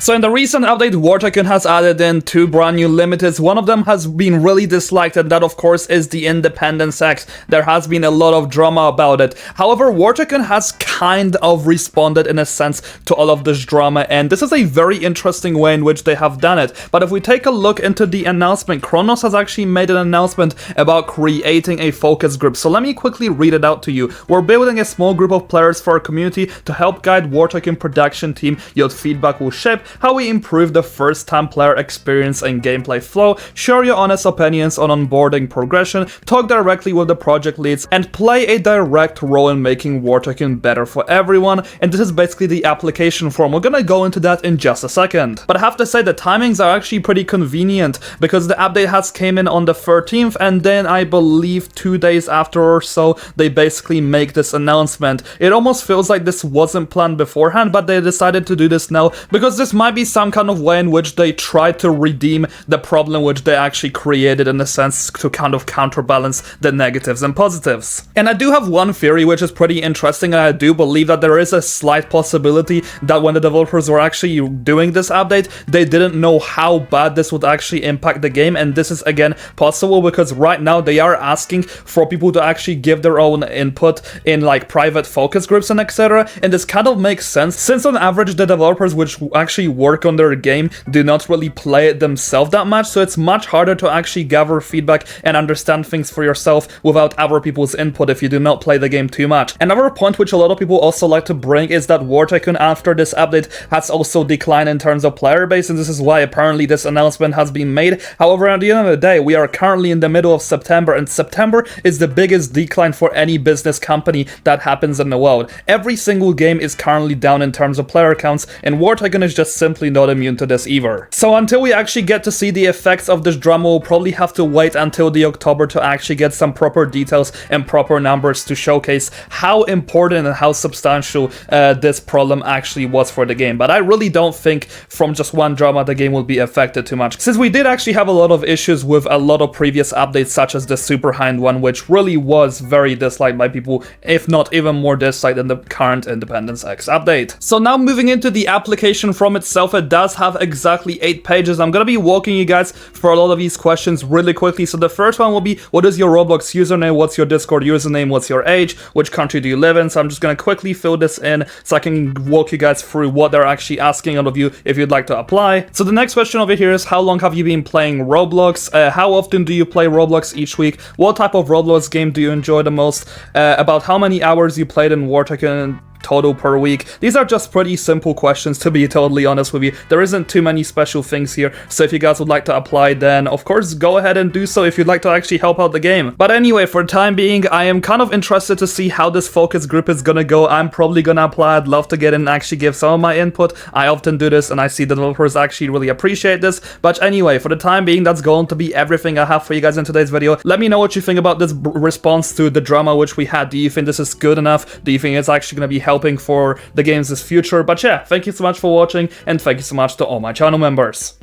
So in the recent update, Tycoon has added in 2 brand new limiteds. One of them has been really disliked, and that of course is the Independence X. There has been a lot of drama about it. However, Tycoon has kind of responded in a sense to all of this drama, and this is a very interesting way in which they have done it. But if we take a look into the announcement, Kronos has actually made an announcement about creating a focus group. So let me quickly read it out to you. We're building a small group of players for our community to help guide Tycoon production team. Your feedback will shape how we improve the first-time player experience and gameplay flow, share your honest opinions on onboarding progression, talk directly with the project leads, and play a direct role in making Tycoon better for everyone. And this is basically the application form. We're gonna go into that in just a second. But I have to say the timings are actually pretty convenient, because the update has came in on the 13th, and then I believe 2 days after or so, they basically make this announcement. It almost feels like this wasn't planned beforehand, but they decided to do this now, because this might be some kind of way in which they tried to redeem the problem which they actually created, in a sense, to kind of counterbalance the negatives and positives. And I do have one theory which is pretty interesting, and I do believe that there is a slight possibility that when the developers were actually doing this update, they didn't know how bad this would actually impact the game, and this is again possible because right now they are asking for people to actually give their own input in like private focus groups and etc. And this kind of makes sense, since on average the developers which actually work on their game do not really play it themselves that much, so it's much harder to actually gather feedback and understand things for yourself without other people's input if you do not play the game too much. Another point which a lot of people also like to bring is that Tycoon after this update has also declined in terms of player base, and this is why apparently this announcement has been made. However, at the end of the day, we are currently in the middle of September, and September is the biggest decline for any business company that happens in the world. Every single game is currently down in terms of player counts, and Tycoon is just simply not immune to this either. So until we actually get to see the effects of this drama, we'll probably have to wait until the October to actually get some proper details and proper numbers to showcase how important and how substantial this problem actually was for the game. But I really don't think from just one drama the game will be affected too much, since we did actually have a lot of issues with a lot of previous updates, such as the Super Hind one, which really was very disliked by people, if not even more disliked than the current Independence X update. So now moving into the application from itself, it does have exactly 8 pages. I'm gonna be walking you guys for a lot of these questions really quickly. So the first one will be, what is your Roblox username, what's your Discord username, what's your age, which country do you live in? So I'm just gonna quickly fill this in so I can walk you guys through what they're actually asking out of you if you'd like to apply. So the next question over here is, how long have you been playing Roblox? How often do you play Roblox each week? What type of Roblox game do you enjoy the most? About how many hours you played in Tycoon total per week. These are just pretty simple questions, to be totally honest with you. There isn't too many special things here, so if you guys would like to apply, then of course go ahead and do so if you'd like to actually help out the game. But anyway, for the time being, I am kind of interested to see how this focus group is gonna go. I'm probably gonna apply. I'd love to get in and actually give some of my input. I often do this, and I see the developers actually really appreciate this. But anyway, for the time being, that's going to be everything I have for you guys in today's video. Let me know what you think about this response to the drama which we had. Do you think this is good enough? Do you think it's actually gonna be helping for the game's future? But yeah, thank you so much for watching, and thank you so much to all my channel members.